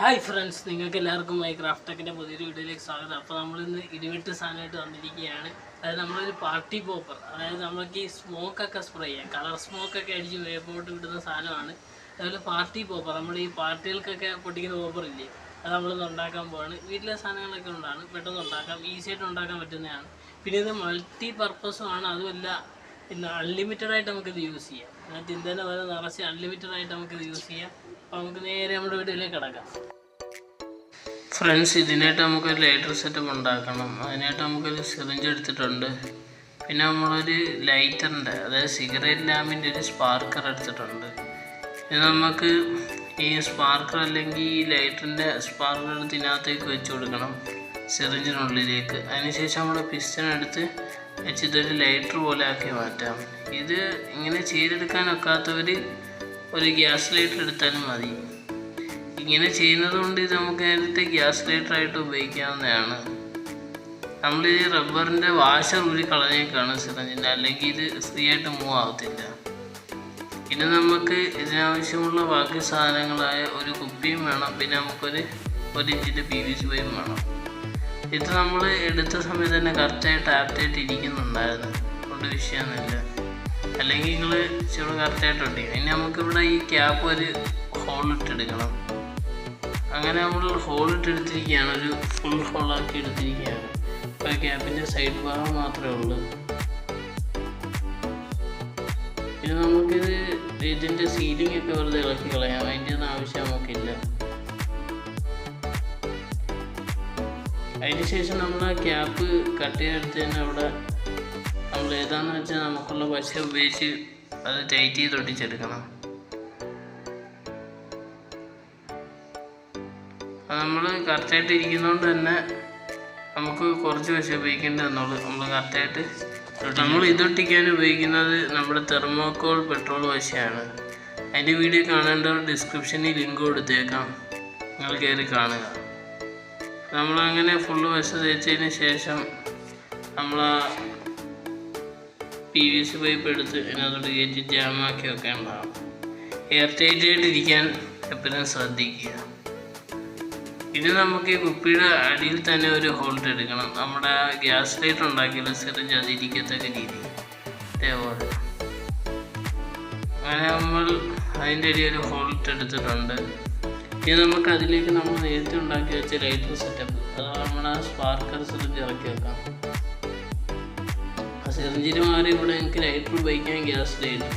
Hi friends, നിങ്ങൾക്ക് എല്ലാവർക്കും മൈക്രാഫ്റ്റ് ടെക്കിൻ്റെ പുതിയൊരു വീഡിയോയിലേക്ക് സ്വാഗതം. അപ്പോൾ നമ്മളിന്ന് ഇടിവെട്ട് സാധനമായിട്ട് വന്നിരിക്കുകയാണ്. അതായത് നമ്മളൊരു പാർട്ടി പോപ്പർ, അതായത് നമ്മൾക്ക് ഈ സ്മോക്കൊക്കെ സ്പ്രേ ചെയ്യാം, കളർ സ്മോക്കൊക്കെ അടിച്ച് വേപ്പോട്ട് വിടുന്ന സാധനമാണ്. അതുപോലെ പാർട്ടി പോപ്പർ, നമ്മൾ ഈ പാർട്ടികൾക്കൊക്കെ പൊട്ടിക്കുന്ന പോപ്പർ ഇല്ലേ, അത് നമ്മളിന്ന് ഉണ്ടാക്കാൻ പോവാണ്. വീട്ടിലെ സാധനങ്ങളൊക്കെ ഉണ്ടാണ്, പെട്ടെന്ന് ഉണ്ടാക്കാം, ഈസിയായിട്ട് ഉണ്ടാക്കാൻ പറ്റുന്നതാണ്. പിന്നെ ഇത് മൾട്ടി പർപ്പസുമാണ്, അതുമല്ല പിന്നെ അൺലിമിറ്റഡ് ആയിട്ട് നമുക്കിത് യൂസ് ചെയ്യാം. അതിനകത്ത് ഇന്ധനം വരെ നിറച്ച് അൺലിമിറ്റഡ് ആയിട്ട് നമുക്കിത് യൂസ് ചെയ്യാം. അപ്പോൾ നമുക്ക് നേരെ നമ്മുടെ വീട്ടിലേക്ക് കിടക്കാം. ഫ്രണ്ട്സ്, ഇതിനായിട്ട് നമുക്കൊരു ലൈറ്റർ സെറ്റപ്പ് ഉണ്ടാക്കണം. അതിനായിട്ട് നമുക്കൊരു സിറിഞ്ച് എടുത്തിട്ടുണ്ട്. പിന്നെ നമ്മളൊരു ലൈറ്ററിൻ്റെ, അതായത് സിഗരറ്റ് ലാമ്പിൻ്റെ ഒരു സ്പാർക്കർ എടുത്തിട്ടുണ്ട്. ഇത് നമുക്ക് ഈ സ്പാർക്കർ അല്ലെങ്കിൽ ഈ ലൈറ്ററിൻ്റെ സ്പാർക്കർ എടുത്ത് ഇതിനകത്തേക്ക് വെച്ച് കൊടുക്കണം, സിറിഞ്ചിനുള്ളിലേക്ക്. അതിനുശേഷം നമ്മൾ പിസ്റ്റൺ എടുത്ത് വെച്ച് ഇതൊരു ലൈറ്റർ പോലെ ആക്കി മാറ്റാം. ഇത് ഇങ്ങനെ ചെയ്തെടുക്കാനൊക്കാത്തവർ ഒരു ഗ്യാസ് ലൈറ്റർ എടുത്താലും മതി. ഇങ്ങനെ ചെയ്യുന്നത് കൊണ്ട് ഇത് നമുക്ക് നേരത്തെ ഗ്യാസ് ലൈറ്ററായിട്ട് ഉപയോഗിക്കാവുന്നതാണ്. നമ്മൾ ഈ റബ്ബറിൻ്റെ വാഷർ ഊരി കളഞ്ഞേക്കാണ് സിറിഞ്ചിൻ്റെ, അല്ലെങ്കിൽ ഇത് ഫ്രീ ആയിട്ട് മൂവ് ആവത്തില്ല. പിന്നെ നമുക്ക് ഇതിനാവശ്യമുള്ള ബാക്കി സാധനങ്ങളായ ഒരു കുപ്പിയും വേണം. പിന്നെ നമുക്കൊരു 1 ഇഞ്ചിൻ്റെ PVC പൈപ്പും വേണം. ഇത് നമ്മൾ എടുത്ത സമയത്ത് തന്നെ കറക്റ്റായിട്ട് ആപ്റ്റായിട്ട് ഇരിക്കുന്നുണ്ടായിരുന്നു, അതുകൊണ്ട് വിഷയമൊന്നുമില്ല. അല്ലെങ്കിൽ നിങ്ങൾ ഇച്ചിരി കറക്റ്റായിട്ട് ഒട്ടിക്കണം. ഇനി നമുക്കിവിടെ ഈ ക്യാപ്പ് ഒരു ഹോളിട്ടെടുക്കണം. അങ്ങനെ നമ്മൾ ഹോളിട്ടെടുത്തിരിക്കുകയാണ്, ഒരു ഫുൾ ഹോളാക്കി എടുത്തിരിക്കുകയാണ്. അപ്പോൾ ക്യാപ്പിൻ്റെ സൈഡ് ഭാഗം മാത്രമേ ഉള്ളൂ. പിന്നെ നമുക്കിത് ഇതിൻ്റെ സീലിംഗ് ഒക്കെ വെറുതെ ഇളക്കി കളയാം, അതിൻ്റെ ഒന്നും ആവശ്യം നമുക്കില്ല. അതിന് ശേഷം നമ്മൾ ആ ക്യാപ്പ് കട്ട് ചെയ്തെടുത്ത് തന്നെ അവിടെ നമ്മൾ ഏതാണെന്ന് വെച്ചാൽ നമുക്കുള്ള പശ ഉപയോഗിച്ച് അത് ടൈറ്റ് ചെയ്ത് ഒട്ടിച്ചെടുക്കണം. നമ്മൾ കറക്റ്റായിട്ട് ഇരിക്കുന്നതുകൊണ്ട് തന്നെ നമുക്ക് കുറച്ച് പശ ഉപയോഗിക്കേണ്ടി വന്നുള്ളൂ. നമ്മൾ കറക്റ്റായിട്ട് നമ്മൾ ഇതൊട്ടിക്കാൻ ഉപയോഗിക്കുന്നത് നമ്മുടെ തെർമോക്കോൾ പെട്രോൾ പശയാണ്. അതിൻ്റെ വീഡിയോ കാണേണ്ടവർ ഡിസ്ക്രിപ്ഷനിൽ ലിങ്ക് കൊടുത്തേക്കാം, നിങ്ങൾ കയറി കാണുക. നമ്മളങ്ങനെ ഫുള്ള് പശ തേച്ചതിന് ശേഷം നമ്മൾ ആ PVC പൈപ്പ് എടുത്ത് അതിനകത്തോട്ട് കയറ്റി ജാമാക്കി വെക്കേണ്ടതാണ്. എയർ ടൈറ്റായിട്ടിരിക്കാൻ എപ്പോഴും ശ്രദ്ധിക്കുക. ഇനി നമുക്ക് ഈ കുപ്പിയുടെ അടിയിൽ തന്നെ ഒരു ഹോൾഡ് എടുക്കണം. നമ്മുടെ ഗ്യാസ് ലൈറ്റർ ഉണ്ടാക്കിയുള്ള സിറിഞ്ച് അതിരിക്കത്തക്ക രീതി ഇതേപോലെ. അങ്ങനെ നമ്മൾ അതിൻ്റെ അടിയിൽ ഒരു ഹോൾഡ് എടുത്തിട്ടുണ്ട്. ഇനി നമുക്ക് അതിലേക്ക് നമ്മൾ നേരത്തെ ഉണ്ടാക്കി വെച്ച ലൈറ്റർ സെറ്റപ്പ്, അത് നമ്മുടെ സ്പാർക്കർ സിറിഞ്ച് ഇറക്കി വെക്കാം. ആ സിറിഞ്ചിന് മാറി ഇവിടെ എനിക്ക് ലൈറ്റർ ഉപയോഗിക്കാൻ ഗ്യാസ് ലൈറ്റർ.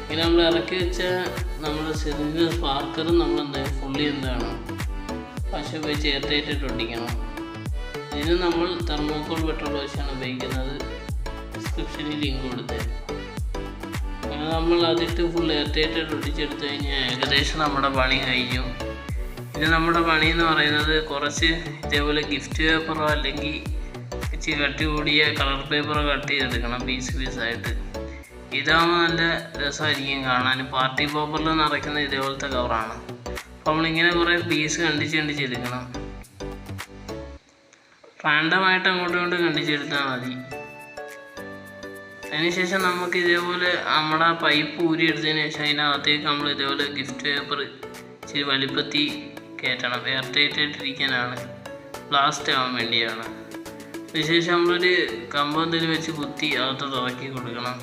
ഇങ്ങനെ നമ്മൾ ഇറക്കി വെച്ച നമ്മുടെ സിറിഞ്ചിൻ്റെ സ്പാർക്കറും നമ്മൾ ഫുള്ളി എന്താണ് പശ ഉപയോഗിച്ച് എയർടൈറ്റായിട്ട് ഒട്ടിക്കണം. ഇതിന് നമ്മൾ തെർമോക്കോൾ പെട്രോൾ പശയാണ് ഉപയോഗിക്കുന്നത്, ഡിസ്ക്രിപ്ഷനിൽ ലിങ്ക് കൊടുത്തേക്കും. അങ്ങനെ നമ്മൾ അതിട്ട് ഫുൾ എയർടൈറ്റായിട്ട് ഒട്ടിച്ചെടുത്ത് കഴിഞ്ഞാൽ ഏകദേശം നമ്മുടെ പണി കഴിഞ്ഞു. ഇനി നമ്മുടെ പണി എന്ന് പറയുന്നത് കുറച്ച് ഇതേപോലെ ഗിഫ്റ്റ് പേപ്പറോ അല്ലെങ്കിൽ ഇച്ചിരി കട്ടി കൂടിയ കളർ പേപ്പറോ കട്ട് ചെയ്തെടുക്കണം പീസായിട്ട്. ഇതാകുമ്പോൾ നല്ല രസമായിരിക്കും കാണാൻ. പാർട്ടി പേപ്പറിൽ നിറയ്ക്കുന്ന ഇതേപോലത്തെ കവറാണ്. അപ്പോൾ നമ്മളിങ്ങനെ കുറേ പീസ് കണ്ടിച്ചെടുക്കണം. റാൻഡമായിട്ട് അങ്ങോട്ടും കണ്ടിച്ചെടുത്താൽ മതി. അതിനുശേഷം നമുക്ക് ഇതേപോലെ നമ്മുടെ ആ പൈപ്പ് ഊരി എടുത്തതിന് ശേഷം അതിനകത്തേക്ക് നമ്മൾ ഇതേപോലെ ഗിഫ്റ്റ് പേപ്പർ ഇച്ചിരി വലിപ്പത്തി കയറ്റണം. എയർ ടൈറ്റായിട്ടിരിക്കാനാണ്, ബ്ലാസ്റ്റ് ആവാൻ വേണ്ടിയാണ്. അതിനുശേഷം നമ്മളൊരു കമ്പ് എന്തെങ്കിലും വെച്ച് കുത്തി അകത്തോട്ട് ഇറക്കി കൊടുക്കണം.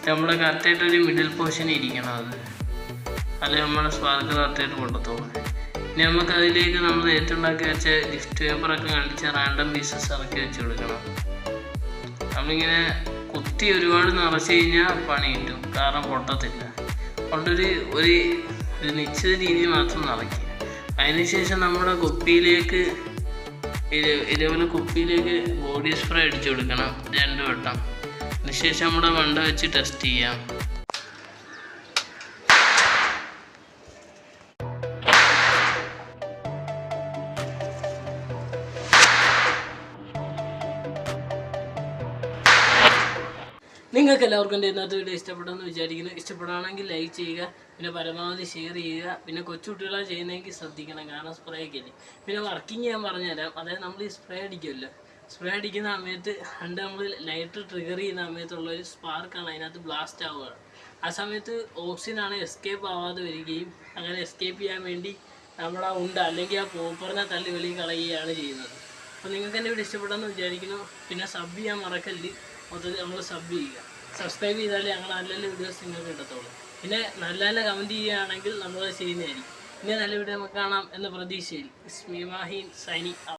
നമ്മുടെ കറക്റ്റായിട്ടൊരു മിഡിൽ പോർഷൻ ഇരിക്കണം, അത് അല്ലെങ്കിൽ നമ്മുടെ സ്പാർക്ക് കറക്റ്റായിട്ട് കൊണ്ടുത്തോളും. ഇനി നമുക്ക് അതിലേക്ക് നമ്മൾ നേരത്തെ ഉണ്ടാക്കി വെച്ച ഗിഫ്റ്റ് പേപ്പറൊക്കെ കണ്ടിച്ച് റാൻഡം പീസസ് ഇറക്കി വെച്ച് കൊടുക്കണം. നമ്മളിങ്ങനെ കുത്തി ഒരുപാട് നിറച്ച് കഴിഞ്ഞാൽ പണി കിട്ടും, കാരണം പൊട്ടത്തില്ല. അതുകൊണ്ടൊരു ഒരു നിശ്ചിത രീതി മാത്രം നിറയ്ക്കുക. അതിനുശേഷം നമ്മുടെ കുപ്പിയിലേക്ക് ഇതേപോലെ കുപ്പിയിലേക്ക് ബോഡി സ്പ്രേ അടിച്ചു കൊടുക്കണം 2 വട്ടം. അതിനുശേഷം നമ്മുടെ മണ്ട വെച്ച് ടെസ്റ്റ് ചെയ്യാം. നിങ്ങൾക്ക് എല്ലാവർക്കും എൻ്റെ ഇന്നത്തെ വീഡിയോ ഇഷ്ടപ്പെട്ടെന്ന് വിചാരിക്കുന്നു. ഇഷ്ടപ്പെടുകയാണെങ്കിൽ ലൈക്ക് ചെയ്യുക, പിന്നെ പരമാവധി ഷെയർ ചെയ്യുക. പിന്നെ കൊച്ചുകുട്ടികളാണ് ചെയ്യുന്നതെങ്കിൽ ശ്രദ്ധിക്കണം, കാരണം സ്പ്രേ ഒക്കെ ഇല്ലേ. പിന്നെ വർക്കിംഗ് ഞാൻ പറഞ്ഞുതരാം. അതായത് നമ്മൾ ഈ സ്പ്രേ അടിക്കുമല്ലോ, സ്പ്രേ അടിക്കുന്ന സമയത്ത് നമ്മൾ ലൈറ്റർ ട്രിഗർ ചെയ്യുന്ന സമയത്തുള്ളൊരു സ്പാർക്കാണ് അതിനകത്ത് ബ്ലാസ്റ്റ് ആവുകയാണ്. ആ സമയത്ത് ഓക്സിജനാണ് എസ്കേപ്പ് ആവാതെ വരികയും അങ്ങനെ എസ്കേപ്പ് ചെയ്യാൻ വേണ്ടി നമ്മൾ ആ ഉണ്ട അല്ലെങ്കിൽ ആ പോപ്പറിനെ തള്ളി വെളിയിൽ കളയുകയാണ് ചെയ്യുന്നത്. അപ്പോൾ നിങ്ങൾക്ക് എൻ്റെ വീഡിയോ ഇഷ്ടപ്പെട്ടെന്ന് വിചാരിക്കുന്നു. പിന്നെ സബ് ചെയ്യാൻ മറക്കല്ല്. മൊത്തത്തിൽ നമ്മൾ സബ് ചെയ്യുക, സബ്സ്ക്രൈബ് ചെയ്താലേ ഞങ്ങൾ നല്ല നല്ല വീഡിയോസ് നിങ്ങൾക്ക് കിട്ടത്തുള്ളൂ. പിന്നെ നല്ല നല്ല കമൻറ്റ് ചെയ്യുകയാണെങ്കിൽ നമ്മളത് ചെയ്യുന്നതായിരിക്കും. ഇനി നല്ല വീഡിയോ നമുക്ക് കാണാം എന്ന പ്രതീക്ഷയിൽ. ഇസ്മി മാഹിൻ സൈനിങ് ഔട്ട്.